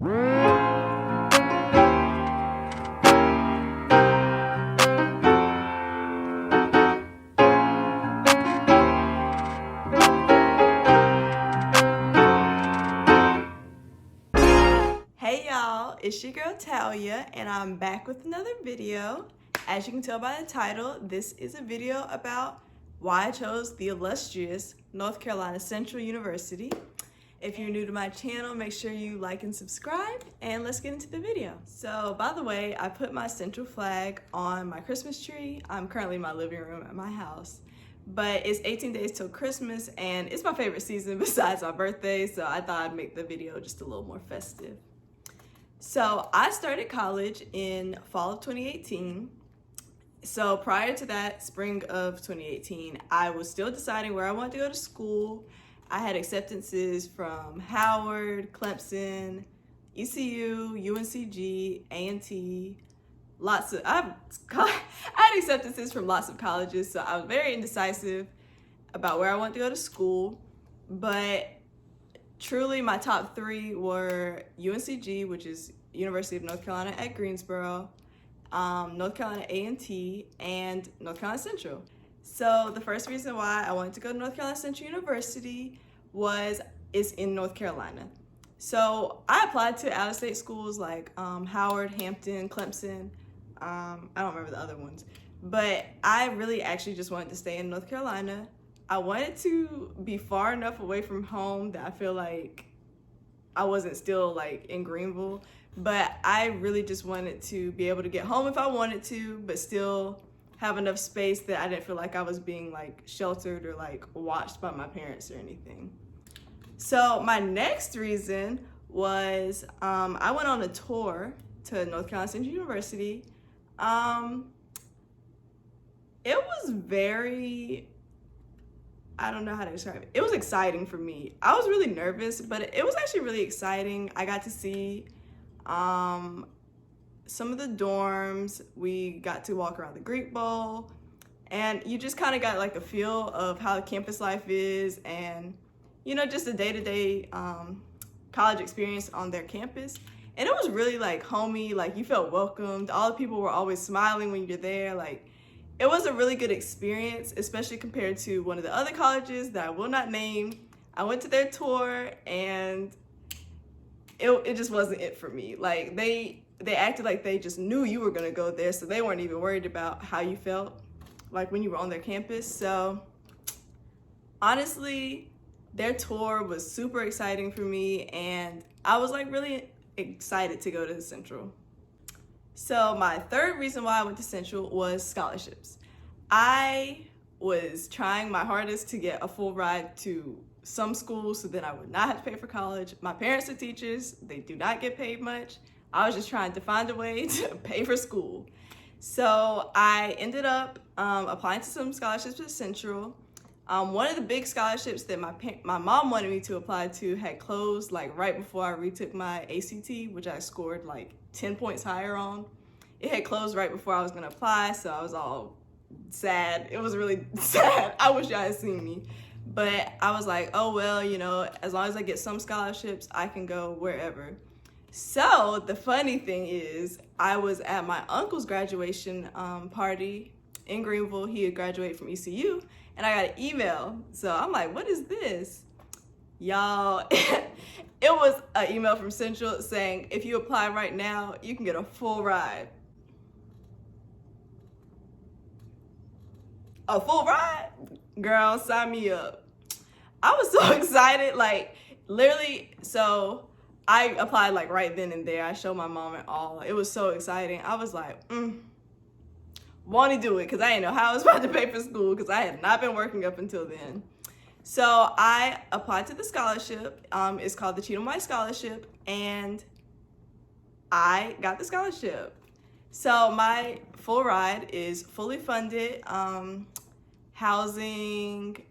Hey y'all, it's your girl Talia, and I'm back with another video. As you can tell by the title, this is a video about why I chose the illustrious North Carolina Central University. If you're new to my channel, make sure you like and subscribe, and let's get into the video. So, by the way, I put my Central flag on my Christmas tree. I'm currently in my living room at my house, but it's 18 days till Christmas, and it's my favorite season besides my birthday, so I thought I'd make the video just a little more festive. So I started college in fall of 2018. So prior to that, spring of 2018, I was still deciding where I wanted to go to school. I had acceptances from Howard, Clemson, ECU, UNCG, A&T, I had acceptances from lots of colleges, so I was very indecisive about where I wanted to go to school. But truly, my top three were UNCG, which is University of North Carolina at Greensboro, North Carolina A&T, and North Carolina Central. So the first reason why I wanted to go to North Carolina Central University is in North Carolina. So I applied to out-of-state schools like Howard, Hampton, Clemson. I don't remember the other ones, but I really actually just wanted to stay in North Carolina. I wanted to be far enough away from home that I feel like I wasn't still like in Greenville, but I really just wanted to be able to get home if I wanted to, but still have enough space that I didn't feel like I was being like sheltered or like watched by my parents or anything. So my next reason was I went on a tour to North Carolina Central University. It was very, I don't know how to describe it. It was exciting for me. I was really nervous, but it was actually really exciting. I got to see some of the dorms. We got to walk around the Greek Bowl, and you just kind of got like a feel of how the campus life is, and just a day-to-day college experience on their campus. And it was really like homey, like you felt welcomed. All the people were always smiling when you're there. Like, it was a really good experience, especially compared to one of the other colleges that I will not name. I went to their tour, and it just wasn't it for me. Like, they acted like they just knew you were gonna go there, so they weren't even worried about how you felt like when you were on their campus. So honestly, their tour was super exciting for me, and I was like really excited to go to Central. So my third reason why I went to Central was scholarships. I was trying my hardest to get a full ride to some schools so that I would not have to pay for college. My parents are teachers. They do not get paid much. I was just trying to find a way to pay for school. So I ended up applying to some scholarships at Central. One of the big scholarships that my mom wanted me to apply to had closed like right before I retook my ACT, which I scored like 10 points higher on. It had closed right before I was gonna apply, so I was all sad. It was really sad. I wish y'all had seen me. But I was like, oh well, as long as I get some scholarships, I can go wherever. So the funny thing is, I was at my uncle's graduation party in Greenville. He had graduated from ECU, and I got an email. So I'm like, what is this? Y'all, it was an email from Central saying, if you apply right now, you can get a full ride. A full ride? Girl, sign me up. I was so excited, like literally, so I applied like right then and there. I showed my mom and all. It was so exciting. I was like, want to do it, because I didn't know how I was about to pay for school, because I had not been working up until then. So I applied to the scholarship. It's called the Cheatham White Scholarship, and I got the scholarship. So my full ride is fully funded, housing,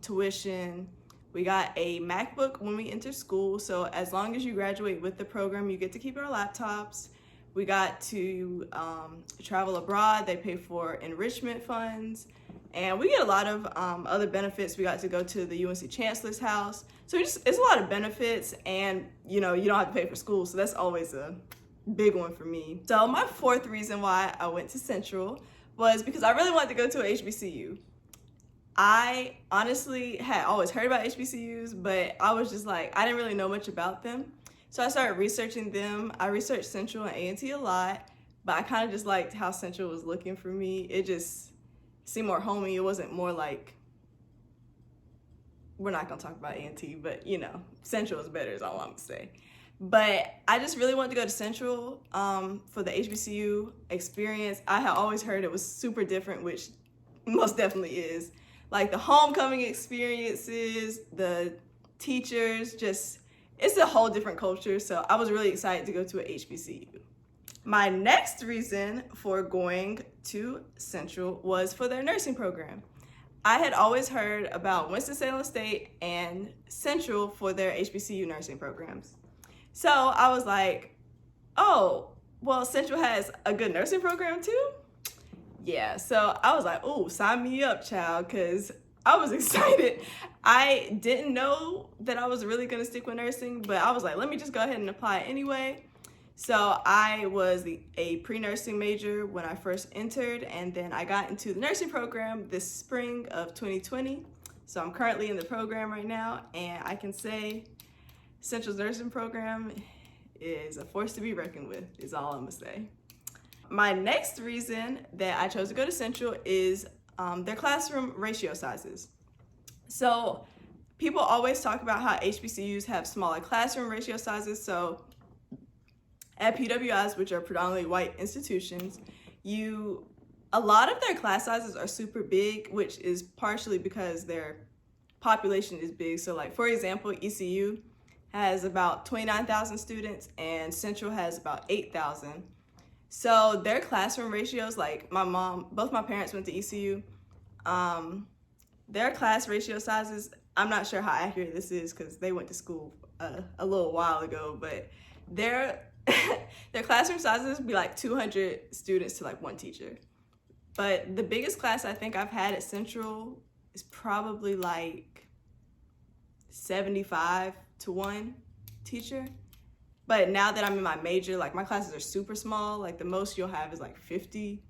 tuition. We got a MacBook when we enter school, so as long as you graduate with the program, you get to keep our laptops. We got to travel abroad. They pay for enrichment funds. And we get a lot of other benefits. We got to go to the UNC Chancellor's house. So it's a lot of benefits, and you don't have to pay for school. So that's always a big one for me. So my fourth reason why I went to Central was because I really wanted to go to a HBCU. I honestly had always heard about HBCUs, but I was just like, I didn't really know much about them. So I started researching them. I researched Central and A&T a lot, but I kind of just liked how Central was looking for me. It just seemed more homey. It wasn't more like, we're not gonna talk about A&T, but Central is better is all I'm gonna say. But I just really wanted to go to Central for the HBCU experience. I had always heard it was super different, which most definitely is. Like the homecoming experiences, the teachers, it's a whole different culture. So I was really excited to go to a HBCU. My next reason for going to Central was for their nursing program. I had always heard about Winston-Salem State and Central for their HBCU nursing programs. So I was like, oh, well, Central has a good nursing program too? Yeah, so I was like, oh, sign me up, child, because I was excited. I didn't know that I was really going to stick with nursing, but I was like, let me just go ahead and apply anyway. So I was a pre-nursing major when I first entered, and then I got into the nursing program this spring of 2020. So I'm currently in the program right now, and I can say Central's nursing program is a force to be reckoned with, is all I'm gonna say. My next reason that I chose to go to Central is their classroom ratio sizes. So people always talk about how HBCUs have smaller classroom ratio sizes. So at PWIs, which are predominantly white institutions, a lot of their class sizes are super big, which is partially because their population is big. So like, for example, ECU has about 29,000 students and Central has about 8,000. So their classroom ratios, like both my parents went to ECU, their class ratio sizes, I'm not sure how accurate this is because they went to school a little while ago, but their classroom sizes would be like 200 students to like one teacher. But the biggest class I think I've had at Central is probably like 75 to one teacher. But now that I'm in my major, like my classes are super small. Like the most you'll have is like 50.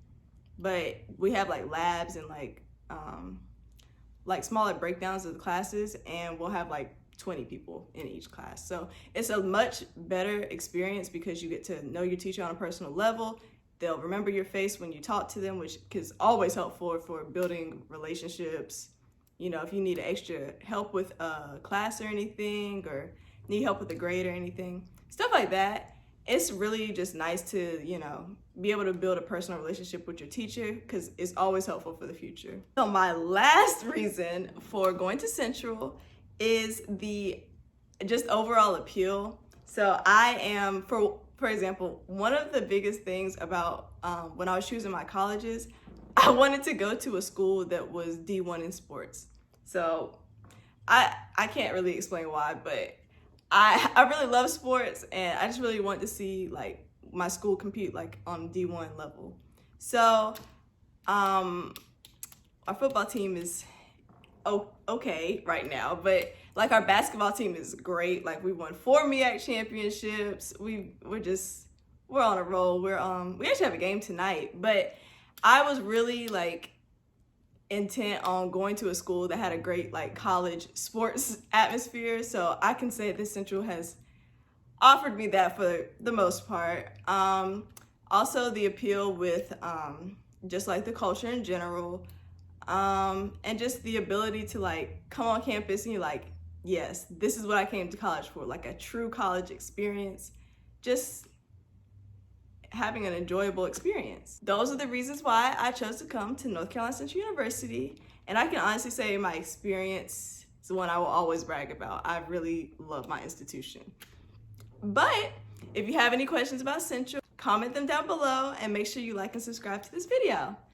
But we have like labs and like smaller breakdowns of the classes, and we'll have like 20 people in each class. So it's a much better experience because you get to know your teacher on a personal level. They'll remember your face when you talk to them, which is always helpful for building relationships. If you need extra help with a class or anything, or need help with a grade or anything, stuff like that. It's really just nice to, be able to build a personal relationship with your teacher because it's always helpful for the future. So my last reason for going to Central is the just overall appeal. So I am, for example, one of the biggest things about when I was choosing my colleges, I wanted to go to a school that was D1 in sports. So I can't really explain why, but I really love sports, and I just really want to see like my school compete like on D1 level. So our football team is okay right now, but like our basketball team is great. Like we won 4 MEAC championships. We're on a roll. We actually have a game tonight, but I was really like intent on going to a school that had a great like college sports atmosphere. So I can say that Central has offered me that for the most part. Also the appeal with just like the culture in general, and just the ability to like come on campus and you're like, yes, this is what I came to college for, like a true college experience, just having an enjoyable experience. Those are the reasons why I chose to come to North Carolina Central University, and I can honestly say my experience is one I will always brag about. I really love my institution. But if you have any questions about Central, comment them down below and make sure you like and subscribe to this video.